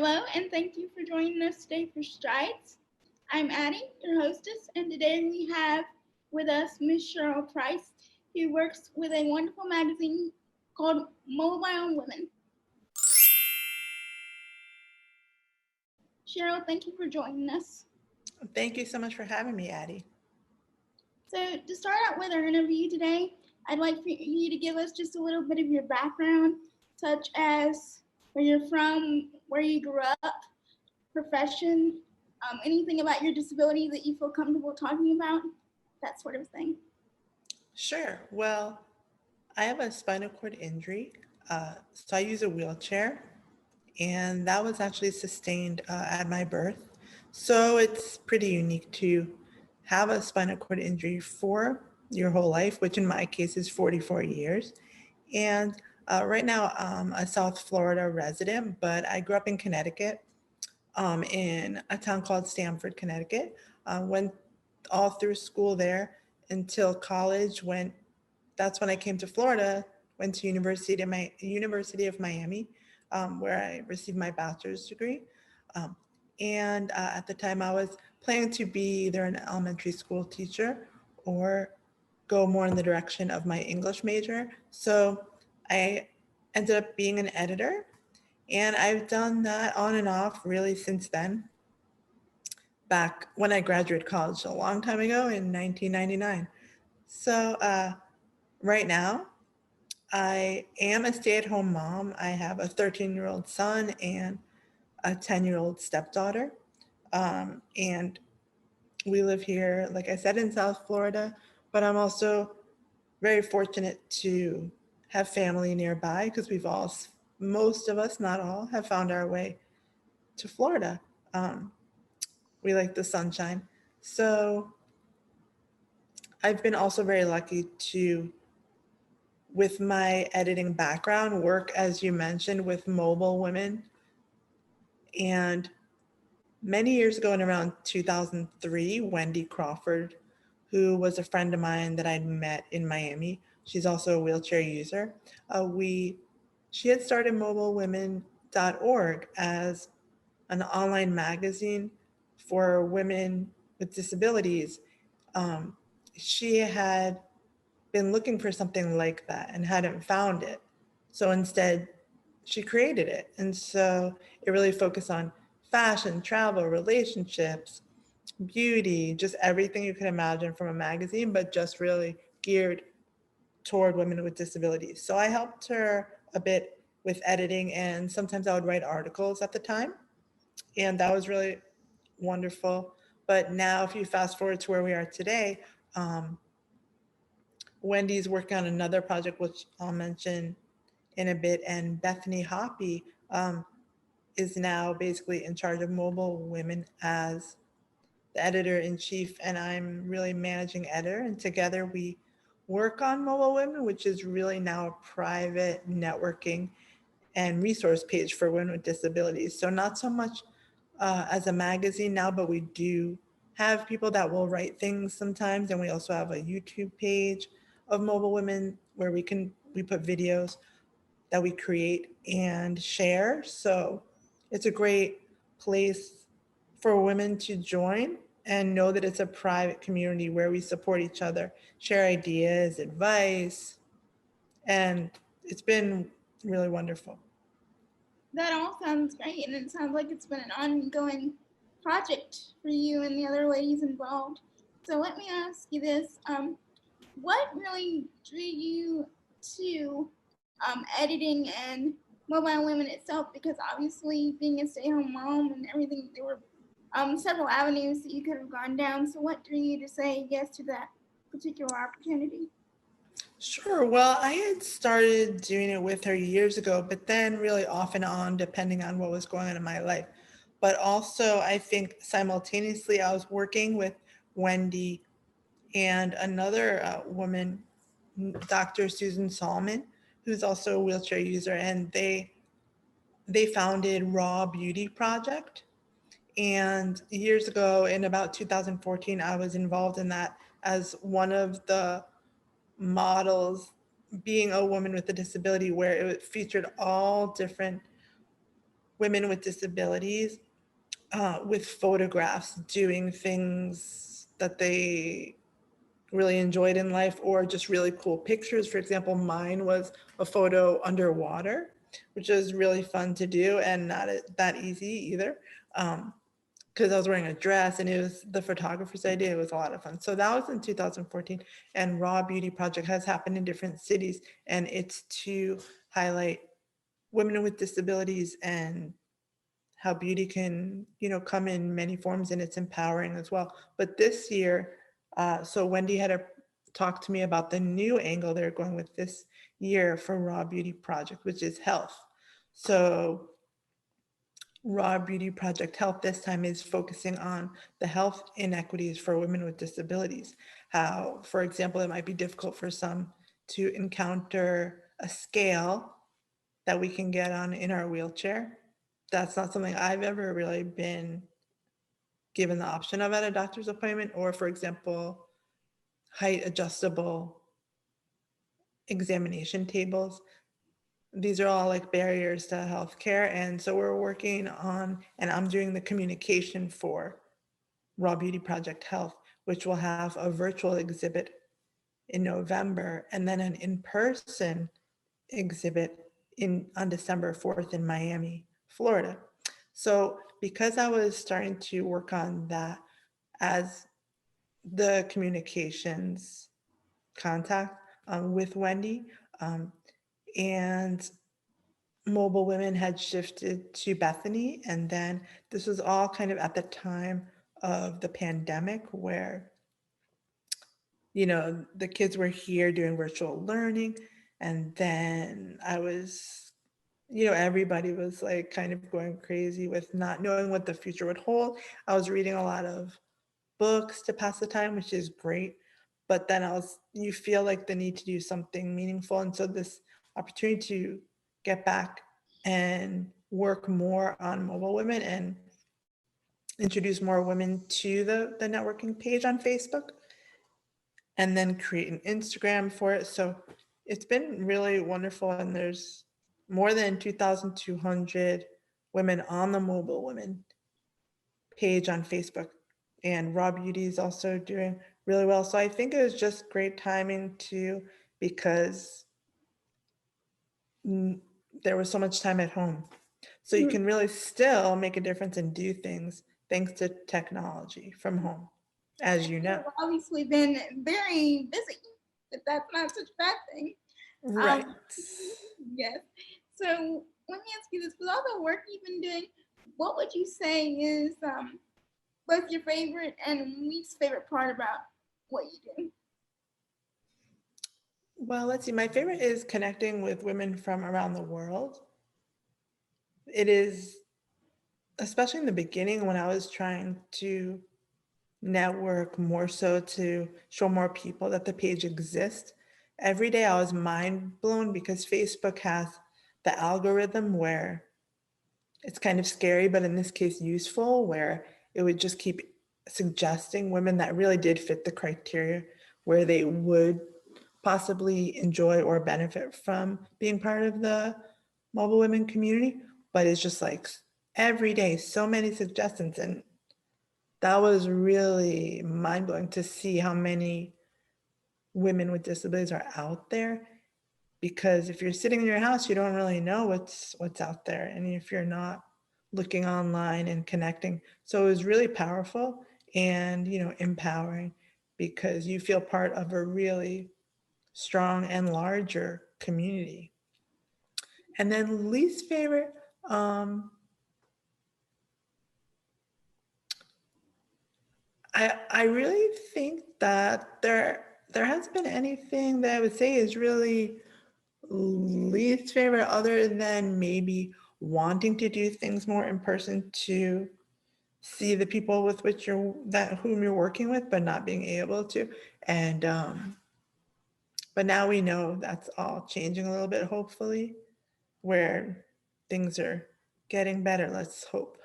Hello, and thank you for joining us today for Strides. I'm Addie, your hostess, and today we have with us Miss Cheryl Price, who works with a wonderful magazine called Mobile Women. Cheryl, thank you for joining us. Thank you so much for having me, Addie. So, to start out with our interview today, I'd like for you to give us just a little bit of your background, such as where you're from, where you grew up, profession, anything about your disability that you feel comfortable talking about, that sort of thing. Sure. Well, I have a spinal cord injury, so I use a wheelchair, and that was actually sustained at my birth. So it's pretty unique to have a spinal cord injury for your whole life, which in my case is 44 years. And right now, I'm a South Florida resident, but I grew up in Connecticut, in a town called Stamford, Connecticut. Went all through school there until college. That's when I came to Florida. Went to University of Miami, where I received my bachelor's degree. Um, and at the time, I was planning to be either an elementary school teacher or go more in the direction of my English major. So I ended up being an editor, and I've done that on and off really since then, back when I graduated college a long time ago in 1999. So right now, I am a stay at home mom. I have a 13-year-old son and a 10-year-old stepdaughter. And we live here, like I said, in South Florida, but I'm also very fortunate to have family nearby because most of us, not all, have found our way to Florida. Um, we like the sunshine. So I've been also very lucky to, with my editing background, work, as you mentioned, with mobile women. And many years ago, in around 2003, Wendy Crawford, who was a friend of mine that I'd met in Miami, she's also a wheelchair user. She had started mobilewomen.org as an online magazine for women with disabilities. Um, she had been looking for something like that and hadn't found it. So instead, she created it. And so it really focused on fashion, travel, relationships, beauty, just everything you can imagine from a magazine, but just really geared toward women with disabilities. So I helped her a bit with editing, and sometimes I would write articles at the time. And that was really wonderful. But now, if you fast forward to where we are today, um, Wendy's working on another project, which I'll mention in a bit, and Bethany Hoppy is now basically in charge of Mobile Women as the editor in chief, and I'm really managing editor. And together we work on Mobile Women, which is really now a private networking and resource page for women with disabilities. So not so much as a magazine now, but we do have people that will write things sometimes, and we also have a YouTube page of Mobile Women where we put videos that we create and share. So it's a great place for women to join and know that it's a private community where we support each other, share ideas, advice, and it's been really wonderful. That all sounds great, and it sounds like it's been an ongoing project for you and the other ladies involved. So let me ask you this: what really drew you to editing and Mobile Women itself? Because obviously, being a stay-at-home mom and everything, there were several avenues that you could have gone down. So what drew you to say yes to that particular opportunity? Sure. Well, I had started doing it with her years ago, but then really off and on, depending on what was going on in my life. But also, I think simultaneously, I was working with Wendy and another woman, Dr. Susan Solomon, who's also a wheelchair user, and they founded Raw Beauty Project. And years ago, in about 2014, I was involved in that as one of the models, being a woman with a disability, where it featured all different women with disabilities with photographs, doing things that they really enjoyed in life, or just really cool pictures. For example, mine was a photo underwater, which is really fun to do and not that easy either. Because I was wearing a dress and it was the photographer's idea. It was a lot of fun. So that was in 2014. And Raw Beauty Project has happened in different cities, and it's to highlight women with disabilities and how beauty can, come in many forms, and it's empowering as well. But this year, so Wendy had talked to me about the new angle they're going with this year for Raw Beauty Project, which is health. So Raw Beauty Project Health this time is focusing on the health inequities for women with disabilities. How, for example, it might be difficult for some to encounter a scale that we can get on in our wheelchair. That's not something I've ever really been given the option of at a doctor's appointment, or, for example, height adjustable examination tables. These are all like barriers to healthcare. And so we're working on, and I'm doing the communication for Raw Beauty Project Health, which will have a virtual exhibit in November and then an in-person exhibit on December 4th in Miami, Florida. So because I was starting to work on that as the communications contact with Wendy, and Mobile Women had shifted to Bethany, and then this was all kind of at the time of the pandemic where the kids were here doing virtual learning. And then everybody was like kind of going crazy with not knowing what the future would hold. I was reading a lot of books to pass the time, which is great. But then you feel like the need to do something meaningful. And so this opportunity to get back and work more on Mobile Women and introduce more women to the networking page on Facebook, and then create an Instagram for it. So it's been really wonderful. And there's more than 2,200 women on the Mobile Women page on Facebook. And Raw Beauty is also doing really well. So I think it was just great timing too, because there was so much time at home. So you can really still make a difference and do things thanks to technology from home, as you know. You've obviously been very busy, but that's not such a bad thing. Right. Yes. So let me ask you this: with all the work you've been doing, what would you say is both your favorite and least favorite part about what you do? Well, let's see. My favorite is connecting with women from around the world. It is, especially in the beginning when I was trying to network more so to show more people that the page exists. Every day I was mind blown because Facebook has the algorithm where it's kind of scary, but in this case useful, where it would just keep suggesting women that really did fit the criteria, where they would possibly enjoy or benefit from being part of the Mobile Women community. But it's just like every day, so many suggestions. And that was really mind-blowing to see how many women with disabilities are out there. Because if you're sitting in your house, you don't really know what's out there, and if you're not looking online and connecting. So it was really powerful and empowering, because you feel part of a really strong and larger community. And then least favorite, I really think that there hasn't been anything that I would say is really least favorite, other than maybe wanting to do things more in person to see the people with which whom you're working with, but not being able to. And but now we know that's all changing a little bit, hopefully, where things are getting better. Let's hope.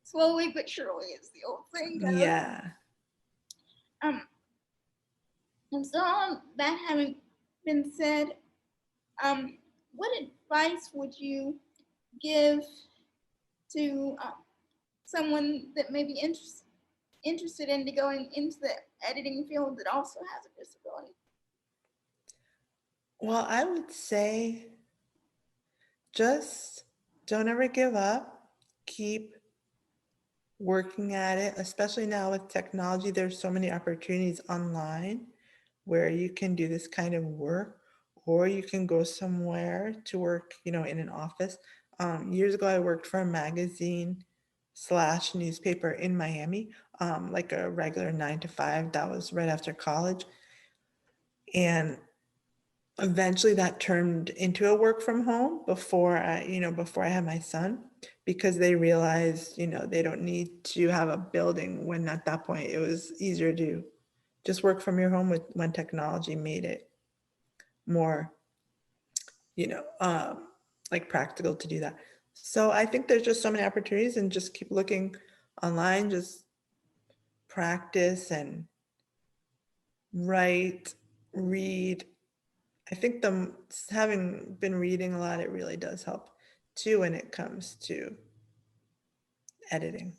Slowly but surely, as the old saying goes. Yeah. And so all that having been said, what advice would you give to someone that may be interested into going into the editing field that also has a disability? Well, I would say just don't ever give up. Keep working at it, especially now with technology. There's so many opportunities online where you can do this kind of work, or you can go somewhere to work, in an office. Years ago, I worked for a magazine slash newspaper in Miami, like a regular 9 to 5. That was right after college. And eventually that turned into a work from home before I had my son, because they realized, they don't need to have a building, when at that point it was easier to just work from your home when technology made it more, you know, um, like practical to do that. So I think there's just so many opportunities, and just keep looking online, just practice and write, read. I think having been reading a lot, it really does help too when it comes to editing.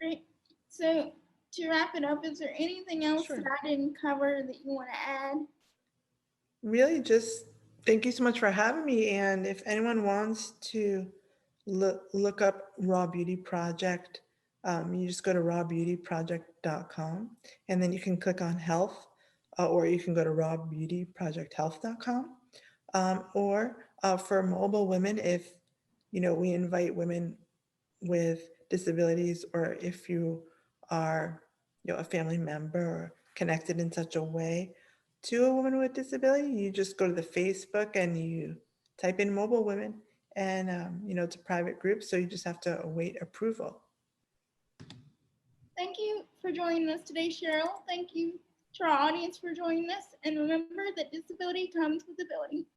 Great. So to wrap it up, is there anything else that Sure. I didn't cover that you want to add? Really, just thank you so much for having me. And if anyone wants to look up Raw Beauty Project, you just go to rawbeautyproject.com, and then you can click on health, or you can go to rawbeautyprojecthealth.com. Or for mobile women, if we invite women with disabilities, or if you are a family member or connected in such a way to a woman with disability, you just go to the Facebook and you type in mobile women, and it's a private group, so you just have to await approval. Thank you for joining us today, Cheryl. Thank you to our audience for joining us. And remember that disability comes with ability.